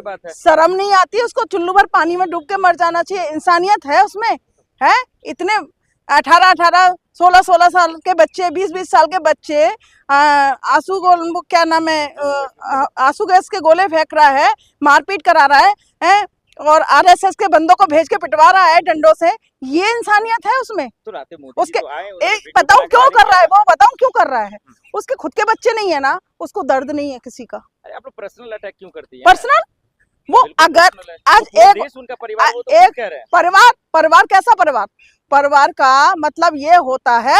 बात है। शर्म नहीं आती है उसको? चुल्लू भर पानी में डूब के मर जाना चाहिए। इंसानियत है उसमें? है इतने 18-18, 16-16 साल के बच्चे, 20-20 साल के बच्चे आंसू गो क्या नाम है, आंसू गैस के गोले फेंक रहा है, मारपीट करा रहा है और आरएसएस के बंदों को भेज के पिटवा रहा है डंडों से। ये इंसानियत है उसमें? तो राते मोदी उसके तो आए, एक बताऊं क्यों कर रहा है वो, बताऊं क्यों कर रहा है? उसके खुद के बच्चे नहीं है ना, उसको दर्द नहीं है किसी का। अरे आप लोग पर्सनल अटैक क्यों करती हैं? पर्सनल वो अगर आज एक देश उनका परिवार, वो तो एक कह रहे हैं परिवार कैसा परिवार? परिवार का मतलब ये होता है,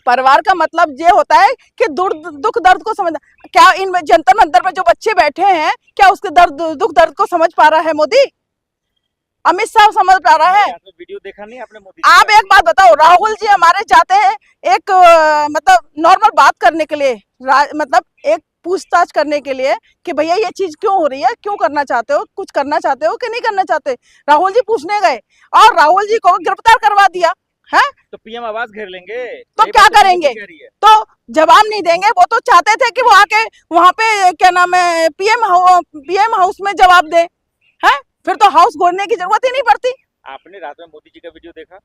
परिवार का मतलब ये होता है कि दुख दर्द को समझना। क्या इन जंतर मंतर पे जो बच्चे बैठे हैं, क्या उसके दुख दर्द को समझ पा रहा है मोदी? अमित शाह समझ पा रहा है? वीडियो देखा नहीं आपने मोदी? आप एक बात बताओ, राहुल जी हमारे जाते हैं एक मतलब नॉर्मल बात करने के लिए, मतलब एक पूछताछ करने के लिए कि भैया ये चीज क्यों हो रही है, क्यों करना चाहते हो, कुछ करना चाहते हो कि नहीं करना चाहते। राहुल जी पूछने गए और राहुल जी को गिरफ्तार करवा दिया है। तो पीएम आवाज घेर लेंगे तो क्या करेंगे? तो जवाब नहीं देंगे। वो तो चाहते थे कि वो आके वहां पे क्या नाम है पीएम हाउस में जवाब दे, है? फिर तो हाउस घोरने की जरूरत ही नहीं पड़ती। आपने रात में मोदी जी का वीडियो देखा?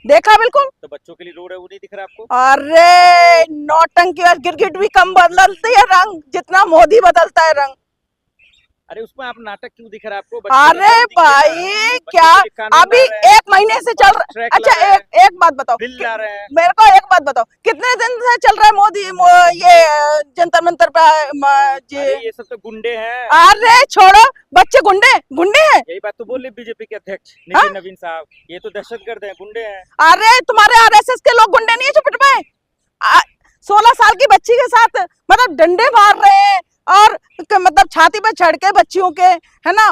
देखा बिल्कुल। तो बच्चों के लिए रो रहे, वो नहीं दिख रहा आपको? अरे नौटंकी और गिरगिट भी कम बदलती है रंग जितना मोदी बदलता है रंग। अरे उसमें आप नाटक क्यों दिख रहा है आपको? अरे भाई क्या अभी 1 महीने से चल रहा है? अच्छा एक बात बताओ, मेरे को एक बात बताओ, कितने दिन से चल रहा है मोदी ये जंतर मंतर पे? ये सब तो गुंडे हैं। अरे छोड़ो, बच्चे गुंडे हैं। यही बात तो बोले बीजेपी के अध्यक्ष नितिन नवीन साहब, ये तो दहशतगर्द है, गुंडे हैं। अरे तुम्हारे आरएसएस के लोग गुंडे नहीं है जो पिटवाए? 16 साल की बच्ची के साथ मतलब डंडे मार रहे हैं और मतलब छाती पे चढ़ के बच्चियों के, है ना?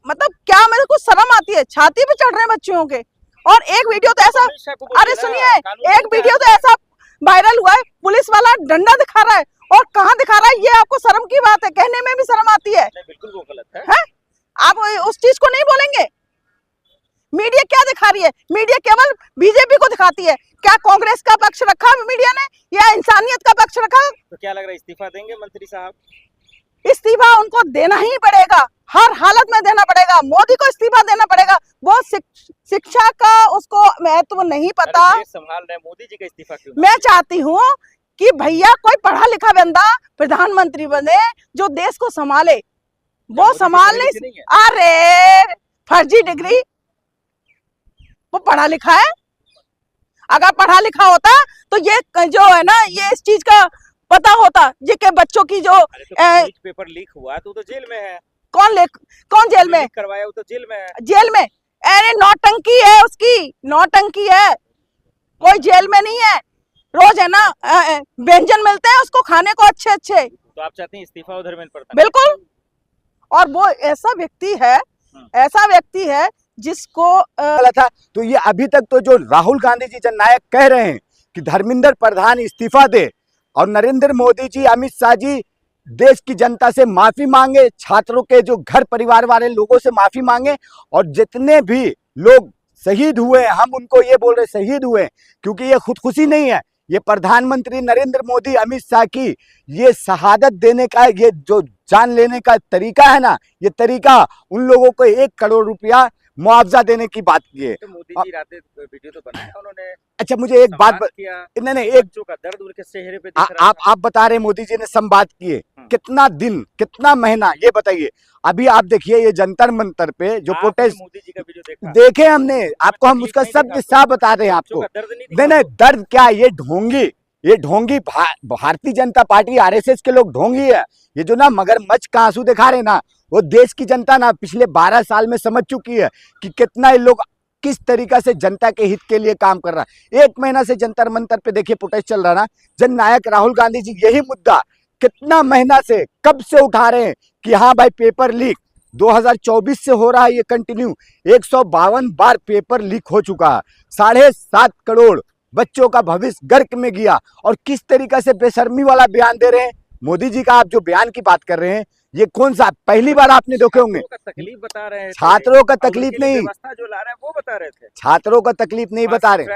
मतलब क्या मेरे को शर्म आती है, छाती पे चढ़ रहे हैं बच्चियों के। और एक वीडियो तो ऐसा, अरे सुनिए, एक वीडियो तो ऐसा वायरल हुआ है, पुलिस वाला डंडा दिखा रहा है और कहाँ दिखा रहा है, ये आपको शर्म की बात है? कहने में भी शर्म आती है। बिल्कुल वो गलत है। आप उस चीज को नहीं बोलेंगे? मीडिया क्या दिखा रही है? मीडिया केवल बीजेपी को दिखाती है। क्या कांग्रेस का पक्ष रखा मीडिया ने या इंसानियत का पक्ष रखा? तो क्या लग रहा है इस्तीफा देंगे मंत्री साहब? इस्तीफा उनको देना ही पड़ेगा, हर हालत में देना पड़ेगा। मोदी को इस्तीफा देना पड़ेगा। वो शिक्षा का उसको महत्व नहीं पता। संभाल रहे मोदी जी का इस्तीफा क्यों? मैं चाहती हूँ कि भैया कोई पढ़ा लिखा बंदा प्रधानमंत्री बने जो देश को संभाले। वो संभाल नहीं। अरे फर्जी डिग्री, वो पढ़ा लिखा है? अगर पढ़ा लिखा होता तो ये जो है ना, ये इस चीज का पता होता। ये के बच्चों की जो पेपर लीक हुआ तो जेल में है। कौन जेल में करवाया? वो तो जेल में है। जेल में? अरे नौटंकी है उसकी, नौटंकी है, कोई जेल में नहीं है। रोज है ना व्यंजन मिलते हैं उसको खाने को अच्छे। तो आप चाहते हैं इस्तीफा उधर में पड़ता? बिल्कुल। और वो ऐसा व्यक्ति है जिसको था। तो ये अभी तक तो जो राहुल गांधी जी जननायक कह रहे हैं कि धर्मेंद्र प्रधान इस्तीफा दे और नरेंद्र मोदी जी, अमित शाह जी देश की जनता से माफी मांगे, छात्रों के जो घर परिवार वाले लोगों से माफी मांगे, और जितने भी लोग शहीद हुए हम उनको ये बोल रहे शहीद हुए, क्योंकि ये खुदकुशी नहीं है, ये प्रधानमंत्री नरेंद्र मोदी, अमित शाह की ये शहादत देने का, ये जो जान लेने का तरीका है ना, ये तरीका उन लोगों को 1 करोड़ रुपया मुआवजा देने की बात की है। तो मोदी जी रात वीडियो तो बनाया उन्होंने। अच्छा मुझे एक बात नहीं एक बच्चों का दर्द उनके चेहरे पे दिख रहा आप बता रहे मोदी जी ने संवाद किए, कितना दिन कितना महीना ये बताइए। अभी आप देखिए ये जंतर मंतर पे जो प्रोटेस्ट, मोदी जी का वीडियो देखे हमने, आपको हम उसका सब किस्सा बता रहे हैं आपको। नहीं दर्द क्या, ये ढोंगी भारतीय जनता पार्टी आरएसएस के लोग ढोंगी है। ये जो ना मगरमच्छ का आंसू दिखा रहे ना, वो देश की जनता ना पिछले 12 साल में समझ चुकी है कि कितना ये लोग किस तरीका से जनता के हित के लिए काम कर रहा है। 1 महीना से जंतर मंतर पे देखिए प्रोटेस्ट चल रहा ना, जननायक राहुल गांधी जी यही मुद्दा कितना महीना से कब से उठा रहे हैं कि हाँ भाई पेपर लीक 2024 से हो रहा है, ये कंटिन्यू 152 बार पेपर लीक हो चुका है। 7.5 करोड़ बच्चों का भविष्य गर्क में गया, और किस तरीका से बेशर्मी वाला बयान दे रहे हैं मोदी जी का। आप जो बयान की बात कर रहे हैं ये कौन सा पहली बार आपने देखे होंगे? तकलीफ बता रहे हैं, छात्रों का तकलीफ नहीं, जो ला रहे हैं वो बता रहे थे। छात्रों का तकलीफ नहीं बता रहे।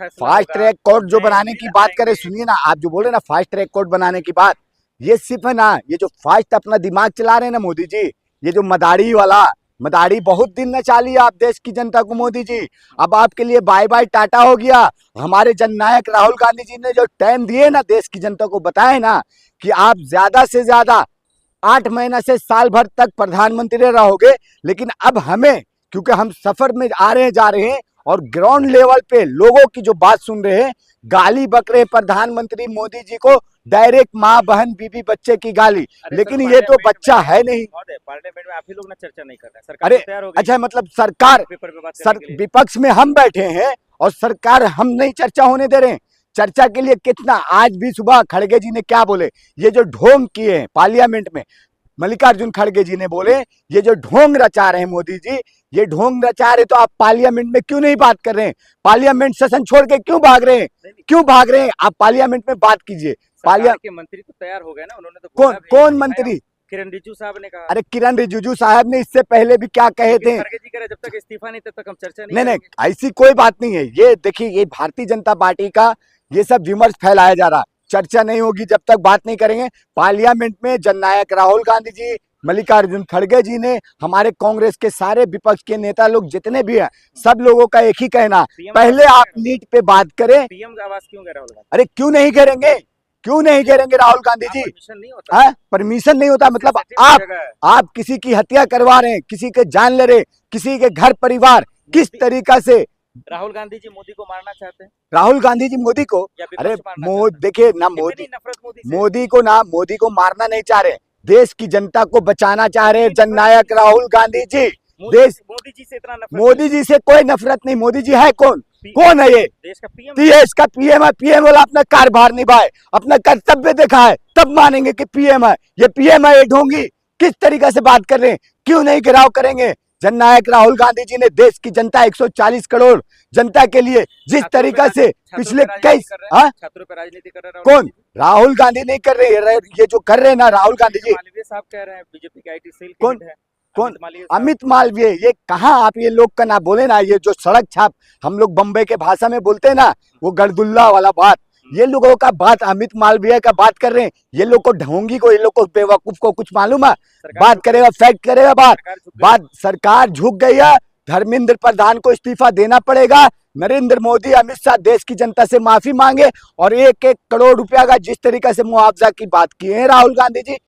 फास्ट ट्रैक कोर्ट जो बनाने की बात करें, सुनिए ना, आप जो बोले ना फास्ट ट्रैक कोर्ट बनाने की बात, ये सिर्फ है ना, ये जो फास्ट अपना दिमाग चला रहे हैं ना मोदी जी, ये जो मदारी वाला, मदारी बहुत दिन न चाली आप देश की जनता को मोदी जी। अब आपके लिए बाय बाय टाटा हो गया। हमारे जननायक राहुल गांधी जी ने जो टाइम दिए ना देश की जनता को, बताए ना कि आप ज्यादा से ज्यादा 8 महीना से साल भर तक प्रधानमंत्री रहोगे, लेकिन अब हमें, क्योंकि हम सफर में आ रहे हैं जा रहे हैं और ग्राउंड लेवल पे लोगों की जो बात सुन रहे हैं, गाली बक रहे प्रधानमंत्री मोदी जी को, डायरेक्ट माँ बहन बीबी बच्चे की गाली। लेकिन ये तो बच्चा है नहीं। पार्लियामेंट में आप ही लोग ना चर्चा नहीं कर रहे हैं, सरकार अरे तो तैयार हो गई अच्छा, मतलब सरकार, पेपर पे बात करने के लिए। विपक्ष में हम बैठे हैं और सरकार हम नहीं चर्चा होने दे रहे हैं। चर्चा के लिए कितना, आज भी सुबह खड़गे जी ने क्या बोले, ये जो ढोंग किए हैं पार्लियामेंट में, मल्लिकार्जुन खड़गे जी ने बोले ये जो ढोंग रचा रहे हैं मोदी जी, ये ढोंग रचा रहे, तो आप पार्लियामेंट में क्यों नहीं बात कर रहे हैं? पार्लियामेंट सेशन छोड़ के क्यों भाग रहे हैं? क्यों भाग रहे हैं? आप पार्लियामेंट में बात कीजिए। सरकार के मंत्री तो तैयार हो गए ना, उन्होंने तो कौन बोला भी, कौन मंत्री? किरण रिजिजू साहब ने कहा। अरे किरण रिजिजू साहब ने इससे पहले भी क्या कहे थे? खड़गे जी कह रहे जब तक इस्तीफा नहीं तब तक हम चर्चा नहीं नहीं नहीं, करेंगे। ऐसी कोई बात नहीं है। ये देखिए, ये भारतीय जनता पार्टी का ये सब विमर्श फैलाया जा रहा, चर्चा नहीं होगी जब तक बात नहीं करेंगे। पार्लियामेंट में जननायक राहुल गांधी जी, मल्लिकार्जुन खड़गे जी ने, हमारे कांग्रेस के सारे विपक्ष के नेता लोग जितने भी हैं, सब लोगों का एक ही कहना, पहले आप नीट पे बात करें। पीएम का आवाज क्यों कह रहा राहुल गांधी? अरे क्यों नहीं करेंगे, क्यों नहीं करेंगे राहुल गांधी जी? परमिशन नहीं होता, है परमिशन नहीं होता, मतलब आप किसी की हत्या करवा रहे हैं, किसी के जान ले रहे, किसी के घर परिवार, किस तरीका से राहुल गांधी जी मोदी को मारना चाहते हैं राहुल गांधी जी मोदी को? या विपक्ष अरे मारना चाहता है? देखिए ना, इतनी नफरत मोदी से? मोदी को मारना नहीं चाह रहे, देश की जनता को बचाना चाह रहे हैं जननायक राहुल गांधी जी। देश, मोदी जी से इतना नफरत? मोदी जी से कोई नफरत नहीं। मोदी जी है कौन? कौन है ये? देश का पीएम। देश का पीएम है। पीएम वाला अपना कार्यभार निभाए, अपना कर्तव्य दिखाए, तब मानेंगे कि पीएम है। ये पीएम है, ये ढोंगी किस तरीके से बात कर रहे हैं? क्यों नहीं घेराव करेंगे? जननायक राहुल गांधी जी ने देश की जनता 140 करोड़ जनता के लिए जिस तरीका से पिछले कई छात्रों पर राजनीति कर रहे हैं कौन? राहुल गांधी नहीं कर रहे हैं। ये जो कर रहे हैं ना राहुल गांधी जी, मालवीय साहब कह रहे हैं बीजेपी के आईटी सेल कौन? है कौन? अमित मालवीय। ये कहाँ आप ये लोग का ना बोले ना, ये जो सड़क छाप हम लोग बम्बई के भाषा में बोलते हैं ना, वो गरदुल्ला वाला बात, ये लोगों का बात, अमित मालवीय का बात कर रहे हैं। ये लोग को ढोंगी को, ये लोग को बेवकूफ को कुछ मालूम है? बात करेगा, फैक्ट करेगा, बात सरकार झुक गई है। धर्मेंद्र प्रधान को इस्तीफा देना पड़ेगा। नरेंद्र मोदी, अमित शाह देश की जनता से माफी मांगे और 1-1 करोड़ रुपया का जिस तरीके से मुआवजा की बात की है राहुल गांधी जी,